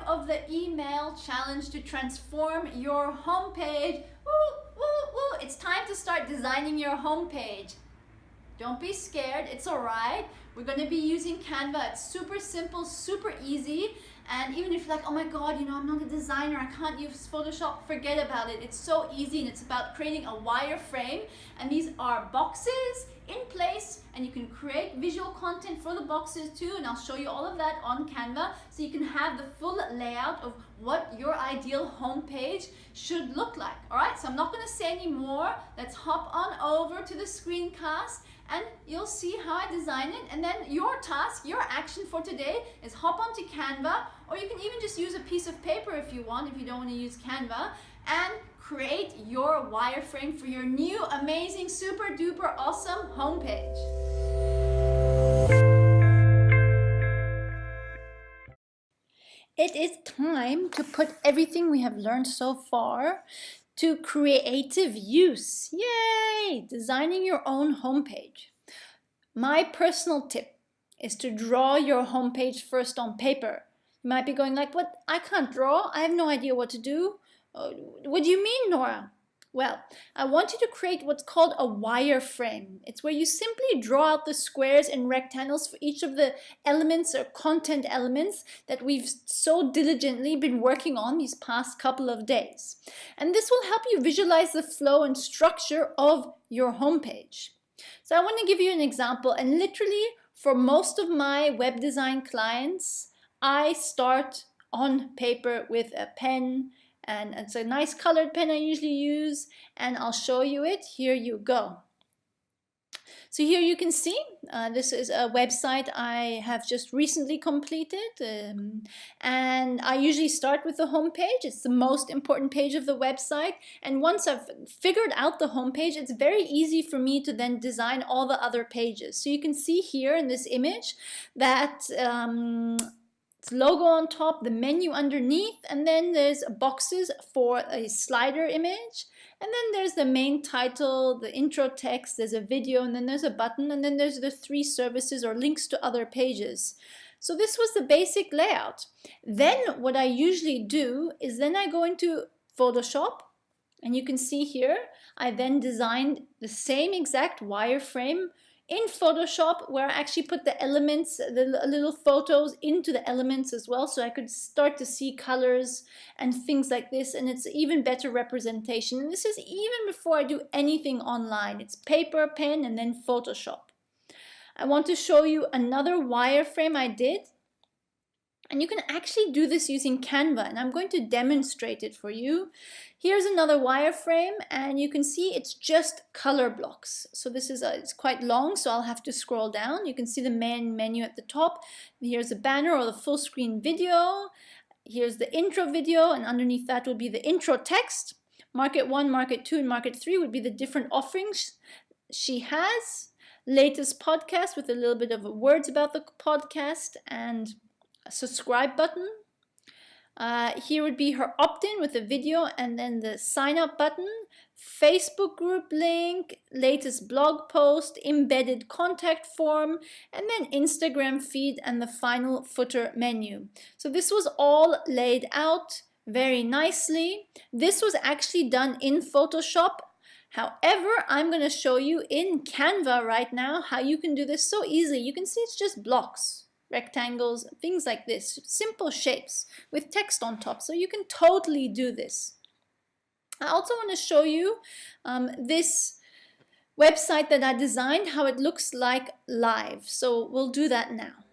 of the email challenge to transform your homepage. Woo, woo, woo. It's time to start designing your homepage. Don't be scared, it's all right. We're going to be using Canva. It's super simple, super easy. And even if you're like, oh my God, I'm not a designer, I can't use Photoshop, forget about it. It's so easy, and it's about creating a wireframe. And these are boxes in place, and you can create visual content for the boxes too. And I'll show you all of that on Canva, so you can have the full layout of what your ideal homepage should look like. All right, so I'm not going to say any more. Let's hop on over to the screencast, and you'll see how I design it. And then your task, your action for today is hop onto Canva, or you can even just use a piece of paper if you want, if you don't want to use Canva, and create your wireframe for your new, amazing, super duper awesome homepage. It is time to put everything we have learned so far to creative use. Yay! Designing your own homepage. My personal tip is to draw your homepage first on paper. You might be going like, what? I can't draw. I have no idea what to do. What do you mean, Nora? Well, I want you to create what's called a wireframe. It's where you simply draw out the squares and rectangles for each of the elements or content elements that we've so diligently been working on these past couple of days. And this will help you visualize the flow and structure of your homepage. So I want to give you an example, and literally for most of my web design clients, I start on paper with a pen, and it's a nice colored pen I usually use, and I'll show you it. Here you go. So here you can see, this is a website I have just recently completed, and I usually start with the home page. It's the most important page of the website, and once I've figured out the home page, it's very easy for me to then design all the other pages. So you can see here in this image that it's logo on top, the menu underneath, and then there's boxes for a slider image, and then there's the main title, the intro text, there's a video, and then there's a button, and then there's the 3 services or links to other pages. So this was the basic layout. Then what I usually do is then I go into Photoshop, and you can see here I then designed the same exact wireframe in Photoshop, where I actually put the elements, the little photos into the elements as well, so I could start to see colors and things like this, and it's even better representation. And this is even before I do anything online. It's paper, pen, and then Photoshop. I want to show you another wireframe I did, and you can actually do this using Canva, and I'm going to demonstrate it for you. Here's another wireframe, and you can see it's just color blocks. So this is it's quite long, so I'll have to scroll down. You can see the main menu at the top. Here's a banner or the full screen video. Here's the intro video, and underneath that will be the intro text. Market 1, Market 2, and Market 3 would be the different offerings she has. Latest podcast with a little bit of words about the podcast, and a subscribe button. Here would be her opt-in with a video, and then the sign up button, Facebook group link, latest blog post, embedded contact form, and then Instagram feed, and the final footer menu. So this was all laid out very nicely. This was actually done in Photoshop. However, I'm going to show you in Canva right now how you can do this so easily. You can see it's just blocks, rectangles, things like this, simple shapes with text on top, so you can totally do this. I also want to show you this website that I designed, how it looks like live, so we'll do that now.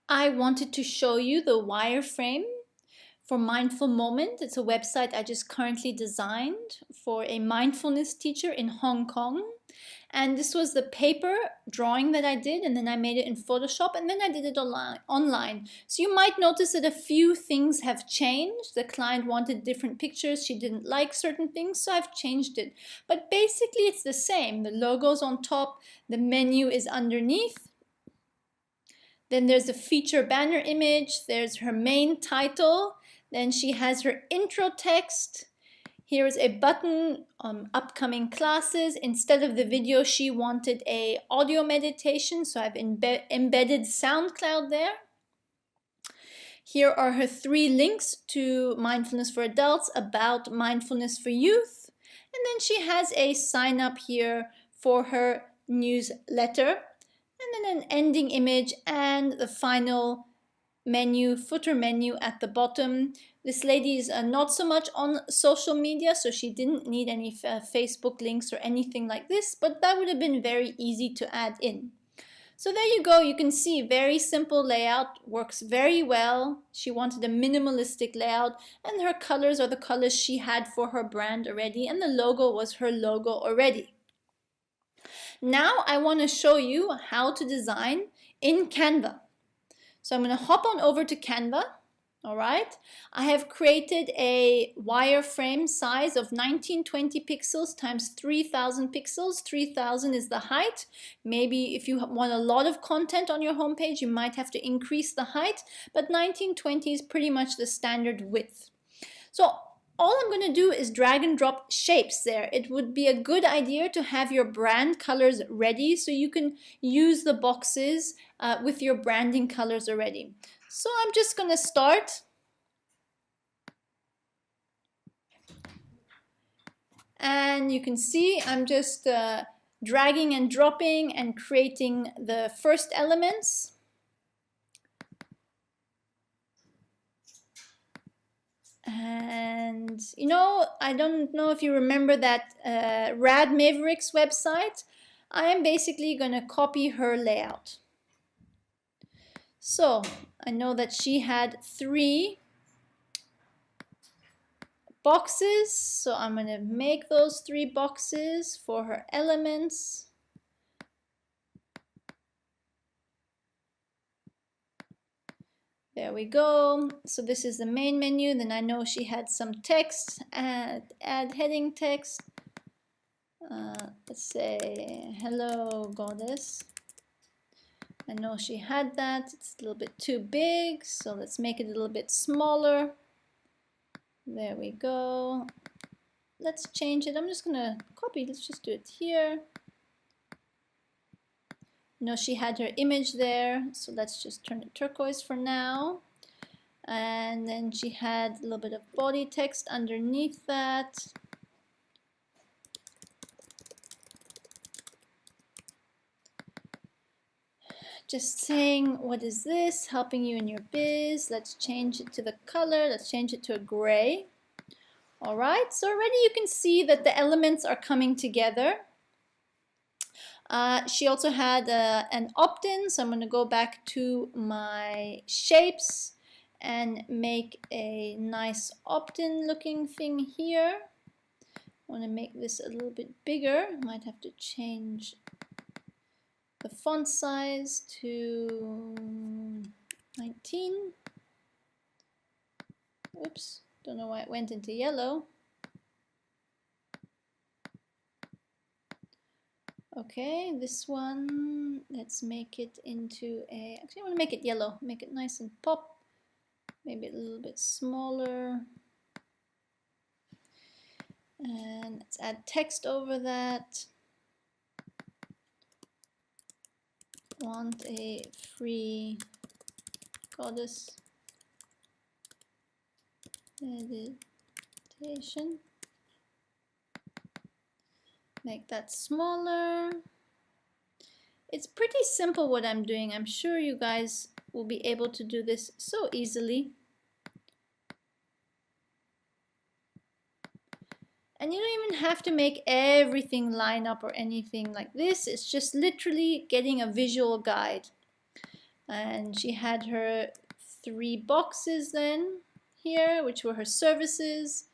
I wanted to show you the wireframe for Mindful Moment. It's a website I just currently designed for a mindfulness teacher in Hong Kong. And this was the paper drawing that I did, and then I made it in Photoshop, and then I did it online. So you might notice that a few things have changed. The client wanted different pictures. She didn't like certain things, so I've changed it. But basically it's the same. The logo's on top, the menu is underneath. Then there's a feature banner image, there's her main title, then she has her intro text. Here's a button on upcoming classes. Instead of the video, she wanted a audio meditation, so I've embedded SoundCloud there. Here are her 3 links to Mindfulness for Adults, About Mindfulness for Youth. And then she has a sign up here for her newsletter. And then an ending image and the final menu, footer menu at the bottom. This lady is not so much on social media, so she didn't need any Facebook links or anything like this, but that would have been very easy to add in. So there you go, you can see very simple layout, works very well. She wanted a minimalistic layout and her colors are the colors she had for her brand already and the logo was her logo already. Now I want to show you how to design in Canva. So I'm going to hop on over to Canva. All right, I have created a wireframe size of 1920 pixels times 3000 pixels. 3000 is the height. Maybe if you want a lot of content on your homepage, you might have to increase the height, but 1920 is pretty much the standard width. So all I'm going to do is drag and drop shapes there. It would be a good idea to have your brand colors ready so you can use the boxes with your branding colors already. So I'm just going to start. And you can see I'm just dragging and dropping and creating the first elements. And you know, I don't know if you remember that Rad Maverick's website. I am basically going to copy her layout. So I know that she had 3 boxes, so I'm going to make those 3 boxes for her elements. There we go. So this is the main menu. Then I know she had some text, add heading text. Let's say, hello goddess. I know she had that. It's a little bit too big, so let's make it a little bit smaller. There we go. Let's change it. I'm just gonna copy. Let's just do it here. You know, she had her image there, so let's just turn it turquoise for now. And then she had a little bit of body text underneath that. Just saying, what is this? Helping you in your biz. Let's change it to the color. Let's change it to a gray. All right, so already you can see that the elements are coming together. She also had an opt-in, so I'm going to go back to my shapes and make a nice opt-in looking thing here. I want to make this a little bit bigger. Might have to change the font size to 19. Oops, don't know why it went into yellow. Okay, this one, let's make it into a, actually I want to make it yellow, make it nice and pop, maybe a little bit smaller. And let's add text over that. Want a free goddess meditation. Make that smaller. It's pretty simple what I'm doing. I'm sure you guys will be able to do this so easily. And you don't even have to make everything line up or anything like this. It's just literally getting a visual guide. And she had her 3 boxes then here, which were her services.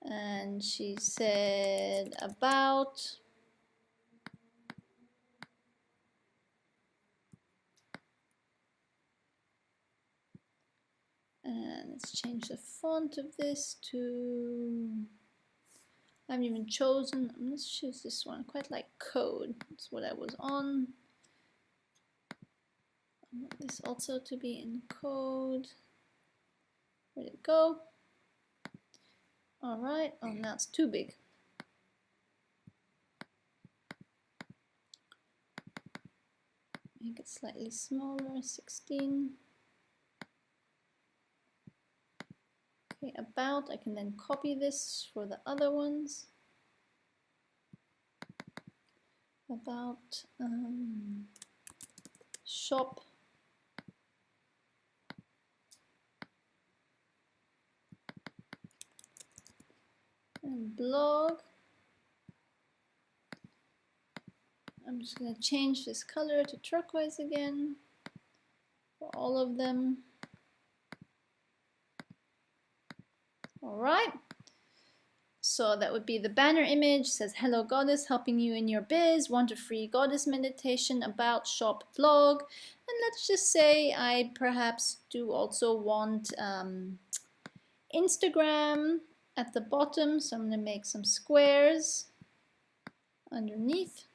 And she said about. And let's change the font of this to, I haven't even chosen, let's choose this one. I quite like code, that's what I was on. I want this also to be in code. Where'd it go? All right, oh, now it's too big. Make it slightly smaller, 16. Okay, about, I can then copy this for the other ones. About, shop. And blog. I'm just going to change this color to turquoise again for all of them. All right. So that would be the banner image. Says, hello goddess, helping you in your biz. Want a free goddess meditation, about, shop, blog. And let's just say I perhaps do also want Instagram at the bottom. So I'm going to make some squares underneath.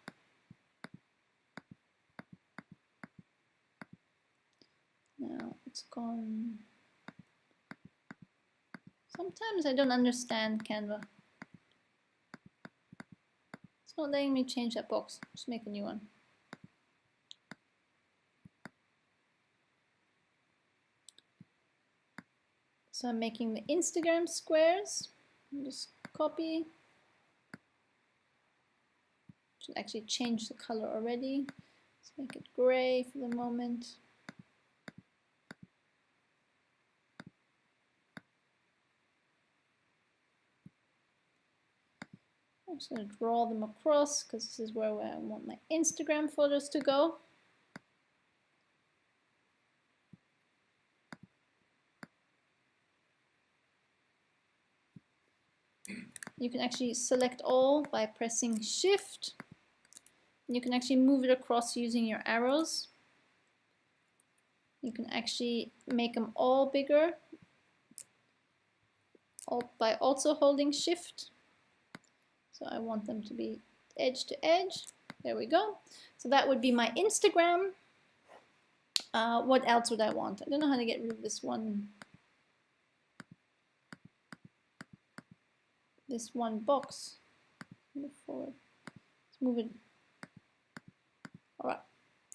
Now it's gone. Sometimes I don't understand Canva. It's not letting me change that box. Just make a new one. So I'm making the Instagram squares. Just copy. Should actually change the color already. Let's make it gray for the moment. I'm just going to draw them across because this is where I want my Instagram photos to go. You can actually select all by pressing Shift. You can actually move it across using your arrows. You can actually make them all bigger by also holding Shift. So I want them to be edge to edge. There we go. So that would be my Instagram. What else would I want? I don't know how to get rid of this one box. Move forward. Let's move it. All right.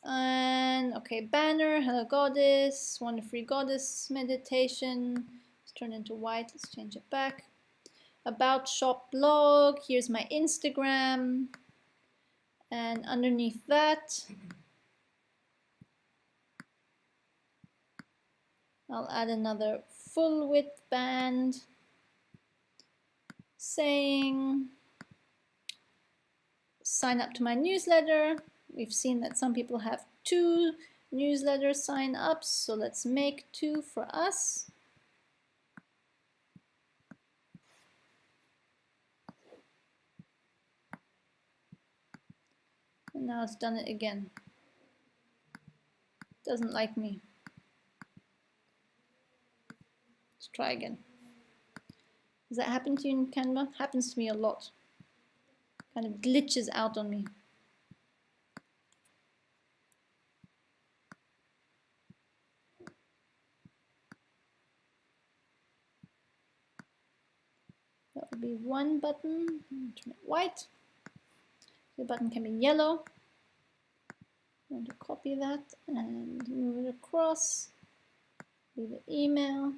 And okay, banner, hello goddess, want a free goddess meditation. Let's turn it into white. Let's change it back. About, shop, blog. Here's my Instagram. And underneath that, I'll add another full width band saying sign up to my newsletter. We've seen that some people have 2 newsletter sign ups, so let's make 2 for us. And now it's done it again. Doesn't like me. Let's try again. Does that happen to you in Canva? Happens to me a lot. Kind of glitches out on me. That would be one button. Turn it white. The button can be yellow. I'm going to copy that and move it across. Do the email.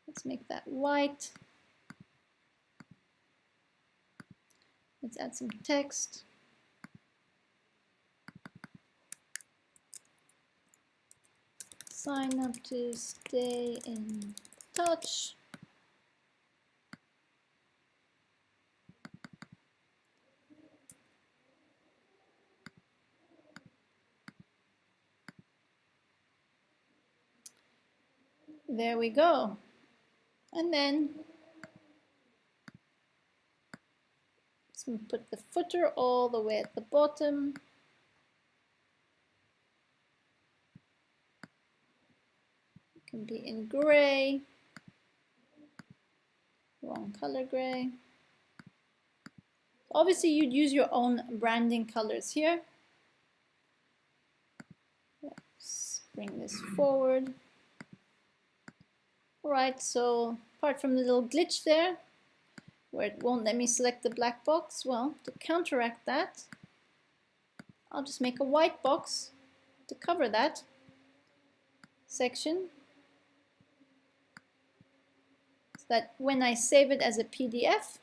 Let's make that white. Let's add some text. Sign up to stay in touch. There we go. And then let's put the footer all the way at the bottom. It can be in gray. Wrong color gray. Obviously, you'd use your own branding colors here. Let's bring this forward. All right, so apart from the little glitch there, where it won't let me select the black box, well, to counteract that, I'll just make a white box to cover that section, so that when I save it as a PDF,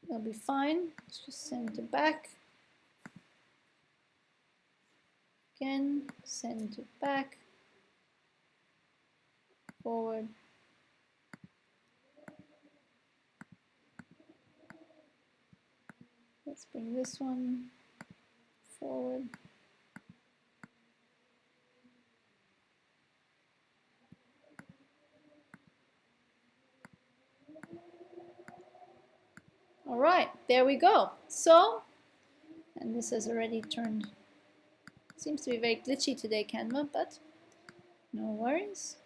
it'll be fine. Let's just send it back. Again, send it back, forward. Let's bring this one forward. All right, there we go. So, and this has already turned, seems to be very glitchy today, Canva, but no worries.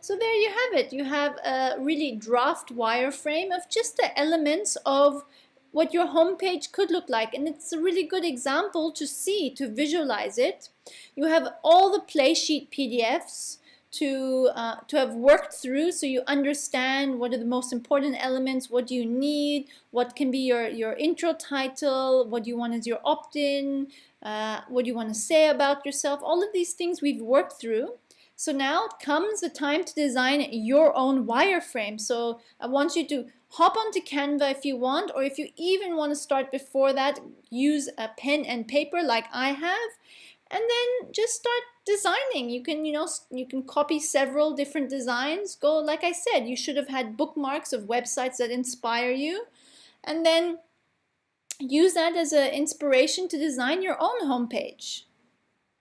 So there you have it. You have a really draft wireframe of just the elements of what your homepage could look like, and it's a really good example to see, to visualize it. You have all the playsheet PDFs to have worked through, so you understand what are the most important elements, what do you need, what can be your intro title, what do you want as your opt-in, what do you want to say about yourself. All of these things we've worked through. So now comes the time to design your own wireframe. So I want you to hop onto Canva if you want, or if you even want to start before that, use a pen and paper like I have, and then just start designing. You can, you can copy several different designs. Go, like I said, you should have had bookmarks of websites that inspire you, and then use that as an inspiration to design your own homepage.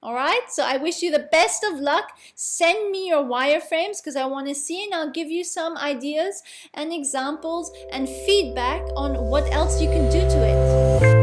All right, so I wish you the best of luck. Send me your wireframes because I want to see, and I'll give you some ideas and examples and feedback on what else you can do to it.